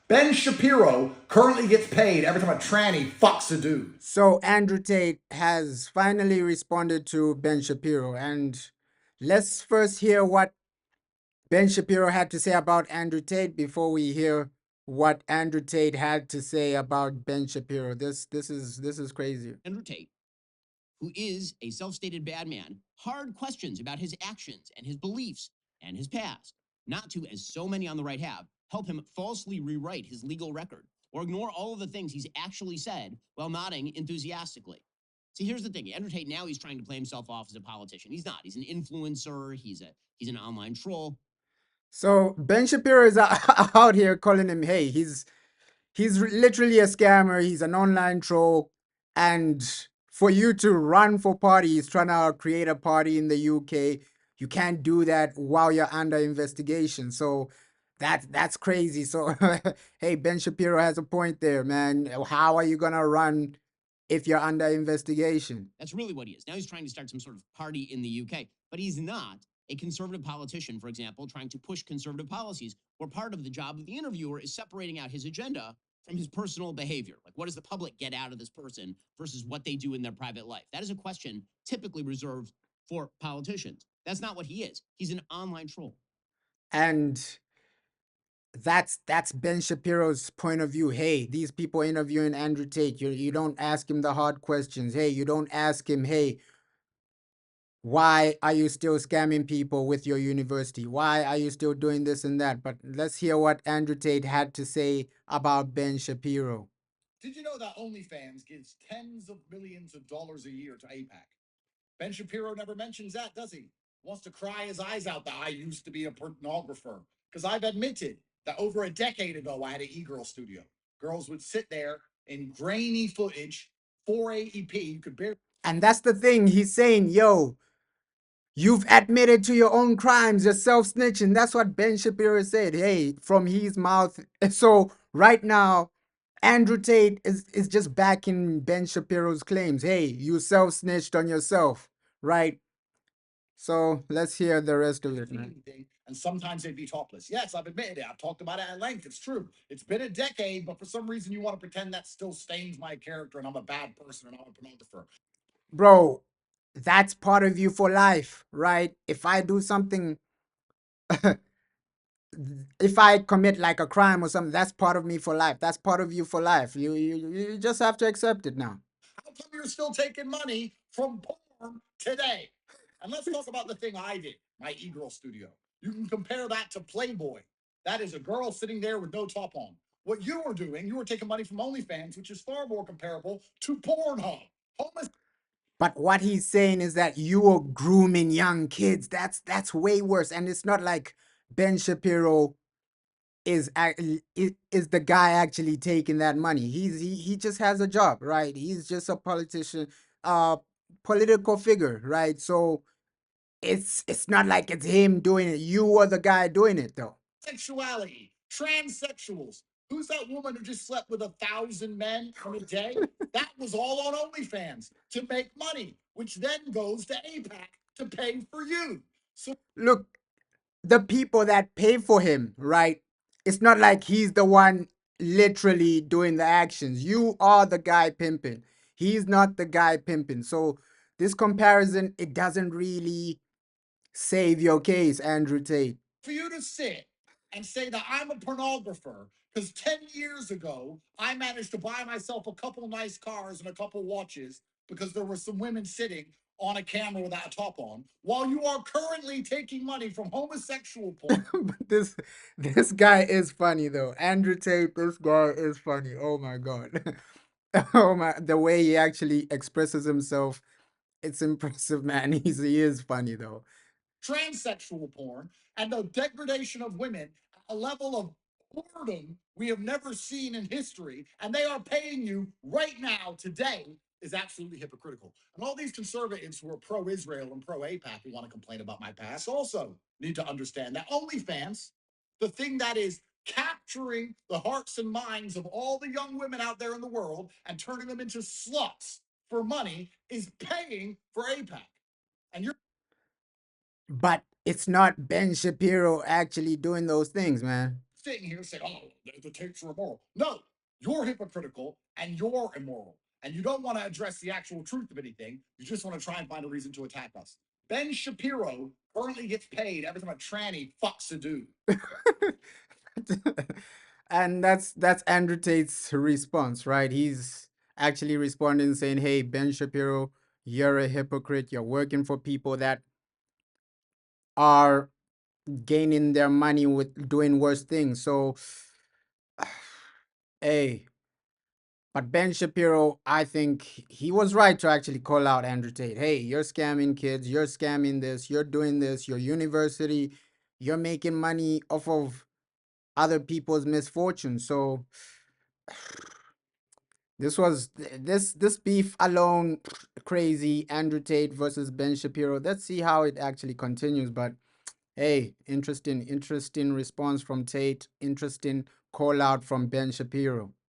Ben Shapiro currently gets paid every time a tranny fucks a dude. So Andrew Tate has finally responded to Ben Shapiro, and let's first hear what Ben Shapiro had to say about Andrew Tate before we hear what Andrew Tate had to say about Ben Shapiro. This is crazy. Andrew Tate, who is a self stated bad man, hard questions about his actions and his beliefs and his past, not to, as so many on the right have, help him falsely rewrite his legal record or ignore all of the things he's actually said while nodding enthusiastically. See, here's the thing. Andrew Tate, now he's trying to play himself off as a politician. He's not. He's an influencer. He's an online troll. So Ben Shapiro is out here calling him, hey, he's literally a scammer. He's an online troll, and for you to run for party, he's trying to create a party in the UK. You can't do that while you're under investigation. So that's crazy. So hey, Ben Shapiro has a point there, man. How are you gonna run if you're under investigation? That's really what he is. Now he's trying to start some sort of party in the UK, but he's not a conservative politician, for example, trying to push conservative policies, where part of the job of the interviewer is separating out his agenda from his personal behavior. Like, what does the public get out of this person versus what they do in their private life? That is a question typically reserved for politicians. That's not what he is. He's an online troll. And that's Ben Shapiro's point of view. Hey, these people interviewing Andrew Tate, you don't ask him the hard questions. Hey, you don't ask him, hey, why are you still scamming people with your university? Why are you still doing this and that? But let's hear what Andrew Tate had to say about Ben Shapiro. Did you know that OnlyFans gives tens of millions of dollars a year to APAC? Ben Shapiro never mentions that, does he? Wants to cry his eyes out that I used to be a pornographer. Because I've admitted that over a decade ago, I had an e-girl studio. Girls would sit there in grainy footage, 480p. You could barely. And that's the thing. He's saying, yo, you've admitted to your own crimes, you're self snitching. That's what Ben Shapiro said. Hey, from his mouth. So right now, Andrew Tate is just backing Ben Shapiro's claims. Hey, you self snitched on yourself, right? So let's hear the rest of it, man. And sometimes they'd be topless. Yes, I've admitted it. I've talked about it at length. It's true. It's been a decade, but for some reason you want to pretend that still stains my character and I'm a bad person and I'm a pornographer. Bro, that's part of you for life, right? If I do something, if I commit like a crime or something, that's part of me for life. That's part of you for life. You just have to accept it now. How come you're still taking money from porn today? And let's talk about the thing I did, my e-girl studio. You can compare that to Playboy. That is a girl sitting there with no top on. What you were doing, you were taking money from OnlyFans, which is far more comparable to Pornhub. But what he's saying is that you are grooming young kids. That's way worse. And it's not like Ben Shapiro is the guy actually taking that money. He just has a job, right? He's just a politician, uh political figure, right? So it's not like it's him doing it. You are the guy doing it though. Sexuality, transsexuals. Who's that woman who just slept with 1,000 men in a day? That was all on OnlyFans to make money, which then goes to APAC to pay for you. So Look, the people that pay for him, right? It's not like he's the one literally doing the actions. You are the guy pimping. He's not the guy pimping. So this comparison, it doesn't really save your case, Andrew Tate. for you to sit and say that I'm a pornographer because 10 years ago I managed to buy myself a couple nice cars and a couple watches because there were some women sitting on a camera without a top on, while you are currently taking money from homosexual porn. But this guy is funny though. Andrew Tate, this guy is funny. Oh my god. Oh my, the way he actually expresses himself, it's impressive, man. He is funny though. Transsexual porn and the degradation of women at a level of boredom we have never seen in history, and they are paying you right now, today, is absolutely hypocritical. And all these conservatives who are pro-Israel and pro-APAC who want to complain about my past also need to understand that OnlyFans, the thing that is capturing the hearts and minds of all the young women out there in the world and turning them into sluts for money, is paying for APAC. And you're But it's not Ben Shapiro actually doing those things, man. sitting here saying, "Oh, the tapes are immoral." No, you're hypocritical and you're immoral, and you don't want to address the actual truth of anything. You just want to try and find a reason to attack us. Ben Shapiro currently gets paid every time a tranny fucks a dude. And that's Andrew Tate's response, right? He's actually responding saying, "Hey, Ben Shapiro, you're a hypocrite. You're working for people that are gaining their money with doing worse things." So, hey, but Ben Shapiro, I think he was right to actually call out Andrew Tate. Hey, you're scamming kids. You're scamming this. You're doing this. Your university, you're making money off of other people's misfortune. So this beef alone crazy. Andrew Tate versus Ben Shapiro. Let's see how it actually continues. But hey, interesting response from Tate. Interesting call out from Ben Shapiro.